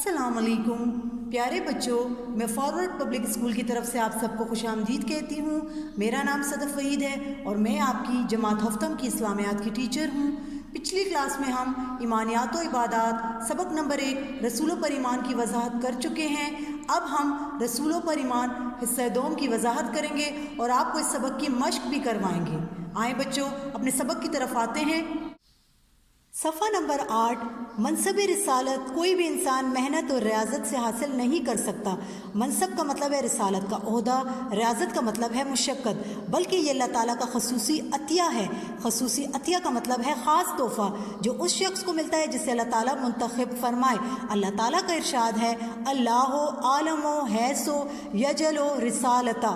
السلام علیکم پیارے بچوں، میں فارورڈ پبلک اسکول کی طرف سے آپ سب کو خوش آمدید کہتی ہوں۔ میرا نام صدف وحید ہے اور میں آپ کی جماعت ہفتم کی اسلامیات کی ٹیچر ہوں۔ پچھلی کلاس میں ہم ایمانیات و عبادات سبق نمبر 1 رسولوں پر ایمان کی وضاحت کر چکے ہیں۔ اب ہم رسولوں پر ایمان حصہ دوم کی وضاحت کریں گے اور آپ کو اس سبق کی مشق بھی کروائیں گے۔ آئیں بچوں، اپنے سبق کی طرف آتے ہیں۔ صفحہ نمبر 8، منصب رسالت کوئی بھی انسان محنت اور ریاضت سے حاصل نہیں کر سکتا۔ منصب کا مطلب ہے رسالت کا عہدہ، ریاضت کا مطلب ہے مشقت، بلکہ یہ اللہ تعالیٰ کا خصوصی عطیہ ہے۔ خصوصی عطیہ کا مطلب ہے خاص تحفہ جو اس شخص کو ملتا ہے جسے اللہ تعالیٰ منتخب فرمائے۔ اللہ تعالیٰ کا ارشاد ہے، اللہ عالم و حیث و یجل و رسالتہ،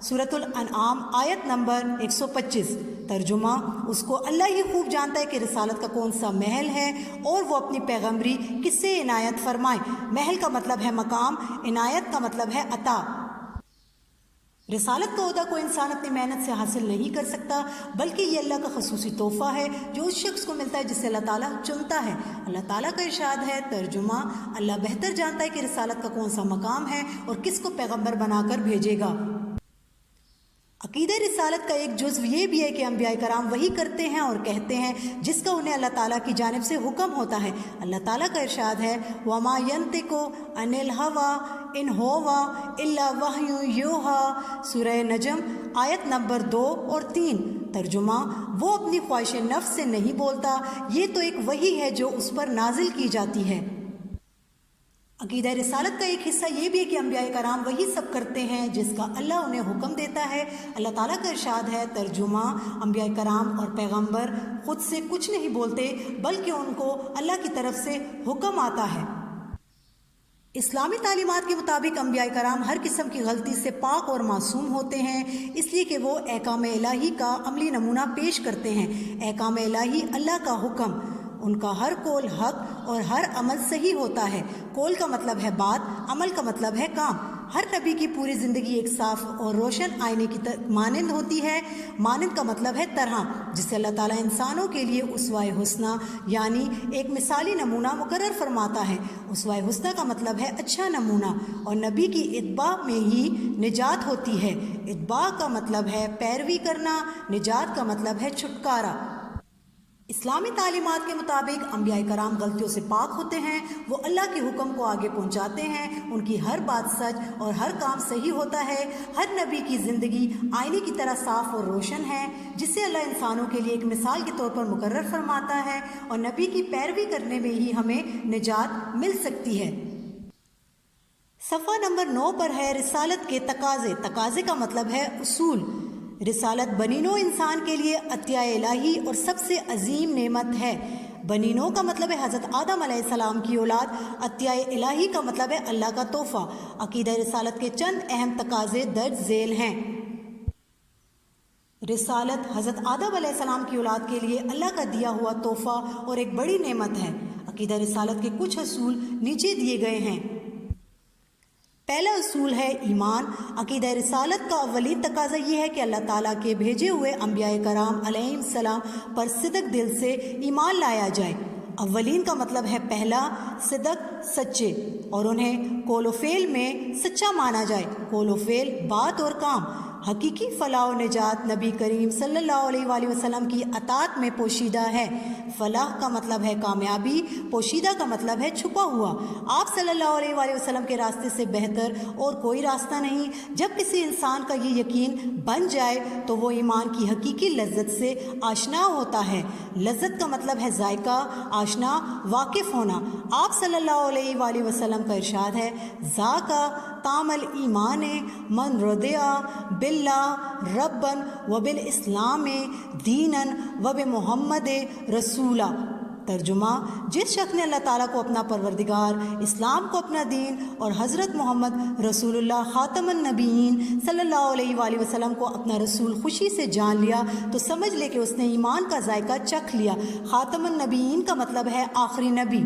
سورۃ الانعام آیت نمبر 125۔ ترجمہ، اس کو اللہ ہی خوب جانتا ہے کہ رسالت کا کون سا محل ہے اور وہ اپنی پیغمبری کس سے عنایت فرمائے۔ محل کا مطلب ہے مقام، عنایت کا مطلب ہے عطا۔ رسالت کا عہدہ کوئی انسان اپنی محنت سے حاصل نہیں کر سکتا، بلکہ یہ اللہ کا خصوصی تحفہ ہے جو اس شخص کو ملتا ہے جسے اللہ تعالیٰ چنتا ہے۔ اللہ تعالیٰ کا ارشاد ہے، ترجمہ، اللہ بہتر جانتا ہے کہ رسالت کا کون سا مقام ہے اور کس کو پیغمبر بنا کر بھیجے گا۔ عقیدہ رسالت کا ایک جزو یہ بھی ہے کہ انبیاء کرام وحی کرتے ہیں اور کہتے ہیں جس کا انہیں اللہ تعالیٰ کی جانب سے حکم ہوتا ہے۔ اللہ تعالیٰ کا ارشاد ہے، وَمَا يَنطِقُ عَنِ الْهَوَىٰ إِنْ هُوَ إِلَّا وَحْيٌ يُوحَىٰ، سورہ نجم آیت نمبر 2 اور 3۔ ترجمہ، وہ اپنی خواہش نفس سے نہیں بولتا، یہ تو ایک وحی ہے جو اس پر نازل کی جاتی ہے۔ عقیدہ رسالت کا ایک حصہ یہ بھی ہے کہ انبیاء کرام وہی سب کرتے ہیں جس کا اللہ انہیں حکم دیتا ہے۔ اللہ تعالیٰ کا ارشاد ہے، ترجمہ، انبیاء کرام اور پیغمبر خود سے کچھ نہیں بولتے بلکہ ان کو اللہ کی طرف سے حکم آتا ہے۔ اسلامی تعلیمات کے مطابق انبیاء کرام ہر قسم کی غلطی سے پاک اور معصوم ہوتے ہیں، اس لیے کہ وہ احکام الہی کا عملی نمونہ پیش کرتے ہیں۔ احکام الہی اللہ کا حکم، ان کا ہر قول حق اور ہر عمل صحیح ہوتا ہے۔ قول کا مطلب ہے بات، عمل کا مطلب ہے کام۔ ہر نبی کی پوری زندگی ایک صاف اور روشن آئینے کی مانند ہوتی ہے۔ مانند کا مطلب ہے طرح، جسے اللہ تعالیٰ انسانوں کے لیے اسوہ حسنہ یعنی ایک مثالی نمونہ مقرر فرماتا ہے۔ اسوہ حسنہ کا مطلب ہے اچھا نمونہ، اور نبی کی اتباع میں ہی نجات ہوتی ہے۔ اتباع کا مطلب ہے پیروی کرنا، نجات کا مطلب ہے چھٹکارا۔ اسلامی تعلیمات کے مطابق انبیاء کرام غلطیوں سے پاک ہوتے ہیں، وہ اللہ کے حکم کو آگے پہنچاتے ہیں، ان کی ہر بات سچ اور ہر کام صحیح ہوتا ہے۔ ہر نبی کی زندگی آئینے کی طرح صاف اور روشن ہے، جسے اللہ انسانوں کے لیے ایک مثال کے طور پر مقرر فرماتا ہے، اور نبی کی پیروی کرنے میں ہی ہمیں نجات مل سکتی ہے۔ صفحہ نمبر 9 پر ہے رسالت کے تقاضے۔ تقاضے کا مطلب ہے اصول۔ رسالت بنی نوع انسان کے لیے عطیہ الہی اور سب سے عظیم نعمت ہے۔ بنی نوع کا مطلب ہے حضرت آدم علیہ السلام کی اولاد، عطیہ الہی کا مطلب ہے اللہ کا تحفہ۔ عقیدہ رسالت کے چند اہم تقاضے درج ذیل ہیں۔ رسالت حضرت آدم علیہ السلام کی اولاد کے لیے اللہ کا دیا ہوا تحفہ اور ایک بڑی نعمت ہے۔ عقیدہ رسالت کے کچھ اصول نیچے دیے گئے ہیں۔ پہلا اصول ہے ایمان۔ عقیدہ رسالت کا اولین تقاضا یہ ہے کہ اللہ تعالیٰ کے بھیجے ہوئے انبیاء کرام علیہ السلام پر صدق دل سے ایمان لایا جائے۔ اولین کا مطلب ہے پہلا، صدق، سچے، اور انہیں قول و فعل میں سچا مانا جائے۔ قول و فعل، بات اور کام۔ حقیقی فلاح و نجات نبی کریم صلی اللہ علیہ وآلہ وسلم کی اطاعت میں پوشیدہ ہے۔ فلاح کا مطلب ہے کامیابی، پوشیدہ کا مطلب ہے چھپا ہوا۔ آپ صلی اللہ علیہ وآلہ وسلم کے راستے سے بہتر اور کوئی راستہ نہیں۔ جب کسی انسان کا یہ یقین بن جائے تو وہ ایمان کی حقیقی لذت سے آشنا ہوتا ہے۔ لذت کا مطلب ہے ذائقہ، آشنا، واقف ہونا۔ آپ صلی اللہ علیہ وآلہ وسلم کا ارشاد ہے، ذاکا طعم الایمان من رضی باللہ ربًا وبالاسلام دینا وبمحمد رسولا۔ ترجمہ، جس شخص نے اللہ تعالیٰ کو اپنا پروردگار، اسلام کو اپنا دین اور حضرت محمد رسول اللہ خاتم النبیین صلی اللہ علیہ وآلہ وسلم کو اپنا رسول خوشی سے جان لیا تو سمجھ لے کہ اس نے ایمان کا ذائقہ چکھ لیا۔ خاتم النبیین کا مطلب ہے آخری نبی۔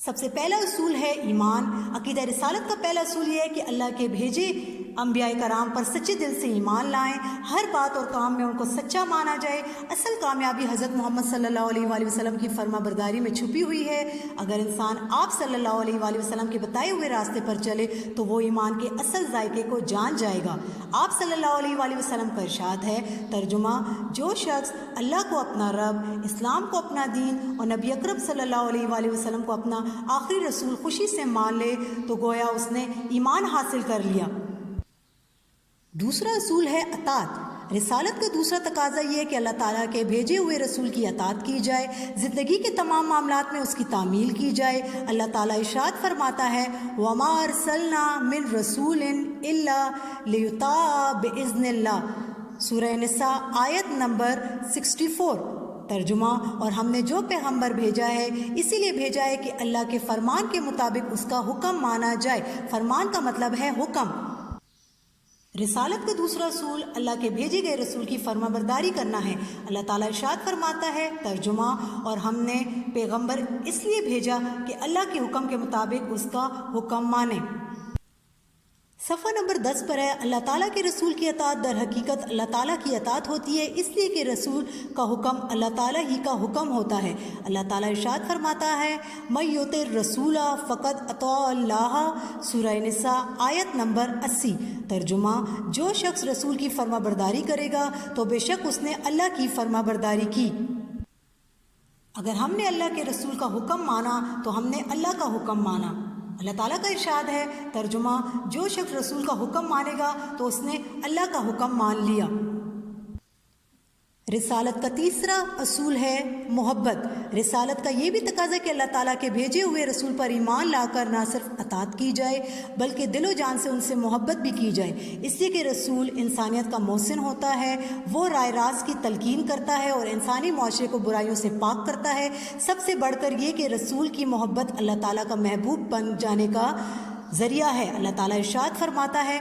سب سے پہلا اصول ہے ایمان۔ عقیدہ رسالت کا پہلا اصول یہ ہے کہ اللہ کے بھیجے انبیاء کرام پر سچے دل سے ایمان لائیں، ہر بات اور کام میں ان کو سچا مانا جائے۔ اصل کامیابی حضرت محمد صلی اللہ علیہ وآلہ وسلم کی فرما برداری میں چھپی ہوئی ہے۔ اگر انسان آپ صلی اللہ علیہ وآلہ وسلم کے بتائے ہوئے راستے پر چلے تو وہ ایمان کے اصل ذائقے کو جان جائے گا۔ آپ صلی اللہ علیہ وآلہ وسلم کا ارشاد ہے، ترجمہ: جو شخص اللہ کو اپنا رب، اسلام کو اپنا دین اور نبی اکرم صلی اللہ علیہ وآلہ وسلم کو اپنا آخری رسول خوشی سے مان لے تو گویا اس نے ایمان حاصل کر لیا۔ دوسرا اصول ہے اطاعت۔ رسالت کا دوسرا تقاضا یہ ہے کہ اللہ تعالیٰ کے بھیجے ہوئے رسول کی اطاعت کی جائے، زندگی کے تمام معاملات میں اس کی تعمیل کی جائے۔ اللہ تعالیٰ ارشاد فرماتا ہے، وَمَا أَرْسَلْنَا مِن رَسُولٍ إِلَّا لِيُطَاعَ بِإِذْنِ اللَّهِ، سورہ نساء آیت نمبر 64۔ ترجمہ: اور ہم نے جو پیغمبر بھیجا ہے اسی لیے بھیجا ہے کہ اللہ کے فرمان کے مطابق اس کا حکم مانا جائے۔ فرمان کا مطلب ہے حکم۔ رسالت کا دوسرا اصول اللہ کے بھیجے گئے رسول کی فرما برداری کرنا ہے۔ اللہ تعالیٰ ارشاد فرماتا ہے، ترجمہ: اور ہم نے پیغمبر اس لیے بھیجا کہ اللہ کے حکم کے مطابق اس کا حکم مانے۔ صفحہ نمبر 10 پر ہے، اللہ تعالیٰ کے رسول کی اطاعت در حقیقت اللہ تعالیٰ کی اطاعت ہوتی ہے، اس لیے کہ رسول کا حکم اللہ تعالیٰ ہی کا حکم ہوتا ہے۔ اللہ تعالیٰ ارشاد فرماتا ہے، مَن یُطِعِ الرَّسُولَ فَقَدْ أَطَاعَ اللَّهَ، سورہ نساء آیت نمبر 80۔ ترجمہ: جو شخص رسول کی فرما برداری کرے گا تو بے شک اس نے اللہ کی فرما برداری کی۔ اگر ہم نے اللہ کے رسول کا حکم مانا تو ہم نے اللہ کا حکم مانا۔ اللہ تعالیٰ کا ارشاد ہے، ترجمہ: جو شخص رسول کا حکم مانے گا تو اس نے اللہ کا حکم مان لیا۔ رسالت کا تیسرا اصول ہے محبت۔ رسالت کا یہ بھی تقاضا کہ اللہ تعالیٰ کے بھیجے ہوئے رسول پر ایمان لا کر نہ صرف اطاعت کی جائے بلکہ دل و جان سے ان سے محبت بھی کی جائے، اس لیے کہ رسول انسانیت کا محسن ہوتا ہے، وہ رائے راست کی تلقین کرتا ہے اور انسانی معاشرے کو برائیوں سے پاک کرتا ہے۔ سب سے بڑھ کر یہ کہ رسول کی محبت اللہ تعالیٰ کا محبوب بن جانے کا ذریعہ ہے۔ اللہ تعالیٰ ارشاد فرماتا ہے،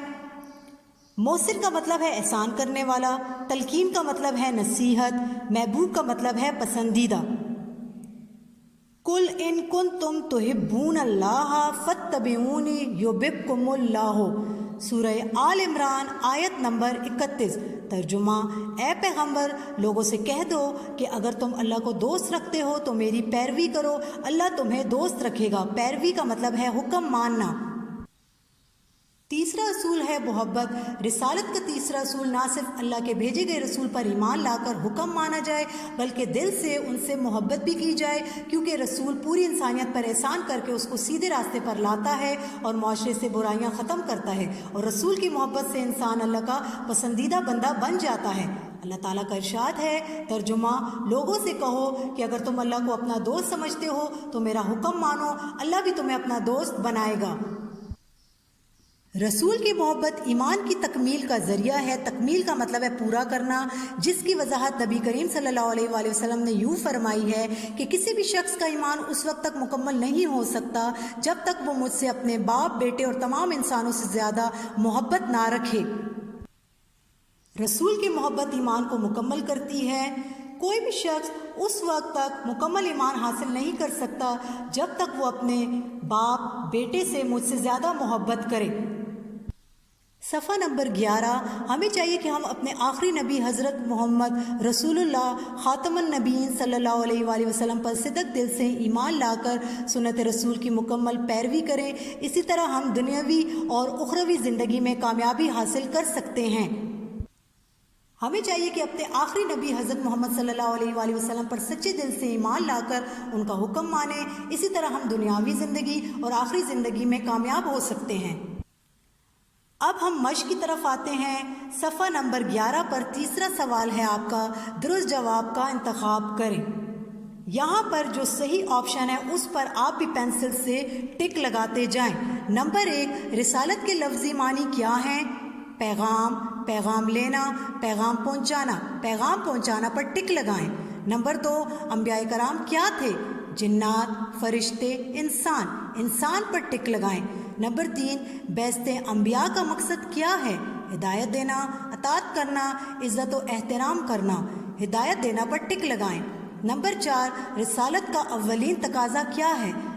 محسن کا مطلب ہے احسان کرنے والا، تلقین کا مطلب ہے نصیحت، محبوب کا مطلب ہے پسندیدہ۔ قُلْ إِن كُنتُمْ تُحِبُّونَ اللَّهَ فَاتَّبِعُونِي يُحْبِبْكُمُ اللَّهُ، سورہ آل عمران آیت نمبر 31۔ ترجمہ: اے پیغمبر، لوگوں سے کہہ دو کہ اگر تم اللہ کو دوست رکھتے ہو تو میری پیروی کرو، اللہ تمہیں دوست رکھے گا۔ پیروی کا مطلب ہے حکم ماننا۔ تیسرا اصول ہے محبت۔ رسالت کا تیسرا اصول نہ صرف اللہ کے بھیجے گئے رسول پر ایمان لا کر حکم مانا جائے بلکہ دل سے ان سے محبت بھی کی جائے، کیونکہ رسول پوری انسانیت پر احسان کر کے اس کو سیدھے راستے پر لاتا ہے اور معاشرے سے برائیاں ختم کرتا ہے، اور رسول کی محبت سے انسان اللہ کا پسندیدہ بندہ بن جاتا ہے۔ اللہ تعالیٰ کا ارشاد ہے، ترجمہ: لوگوں سے کہو کہ اگر تم اللہ کو اپنا دوست سمجھتے ہو تو میرا حکم مانو، اللہ بھی تمہیں اپنا دوست بنائے گا۔ رسول کی محبت ایمان کی تکمیل کا ذریعہ ہے۔ تکمیل کا مطلب ہے پورا کرنا، جس کی وضاحت نبی کریم صلی اللہ علیہ وآلہ وسلم نے یوں فرمائی ہے کہ کسی بھی شخص کا ایمان اس وقت تک مکمل نہیں ہو سکتا جب تک وہ مجھ سے اپنے باپ، بیٹے اور تمام انسانوں سے زیادہ محبت نہ رکھے۔ رسول کی محبت ایمان کو مکمل کرتی ہے۔ کوئی بھی شخص اس وقت تک مکمل ایمان حاصل نہیں کر سکتا جب تک وہ اپنے باپ، بیٹے سے مجھ سے زیادہ محبت کرے۔ صفحہ نمبر 11، ہمیں چاہیے کہ ہم اپنے آخری نبی حضرت محمد رسول اللہ خاتم النبیین صلی اللہ علیہ وآلہ وسلم پر صدق دل سے ایمان لا کر سنت رسول کی مکمل پیروی کریں۔ اسی طرح ہم دنیاوی اور اخروی زندگی میں کامیابی حاصل کر سکتے ہیں۔ ہمیں چاہیے کہ اپنے آخری نبی حضرت محمد صلی اللہ علیہ وآلہ وسلم پر سچے دل سے ایمان لا کر ان کا حکم مانیں، اسی طرح ہم دنیاوی زندگی اور آخری زندگی میں کامیاب ہو سکتے ہیں۔ اب ہم مشق کی طرف آتے ہیں۔ صفحہ نمبر 11 پر تیسرا سوال ہے آپ کا، درست جواب کا انتخاب کریں۔ یہاں پر جو صحیح آپشن ہے اس پر آپ بھی پینسل سے ٹک لگاتے جائیں۔ نمبر 1، رسالت کے لفظی معنی کیا ہیں؟ پیغام، پیغام لینا، پیغام پہنچانا۔ پیغام پہنچانا پر ٹک لگائیں۔ نمبر 2، انبیاء کرام کیا تھے؟ جنات، فرشتے، انسان۔ انسان پر ٹک لگائیں۔ نمبر 3، بعثت انبیاء کا مقصد کیا ہے؟ ہدایت دینا، اطاعت کرنا، عزت و احترام کرنا۔ ہدایت دینا پر ٹک لگائیں۔ نمبر 4، رسالت کا اولین تقاضا کیا ہے؟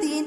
3,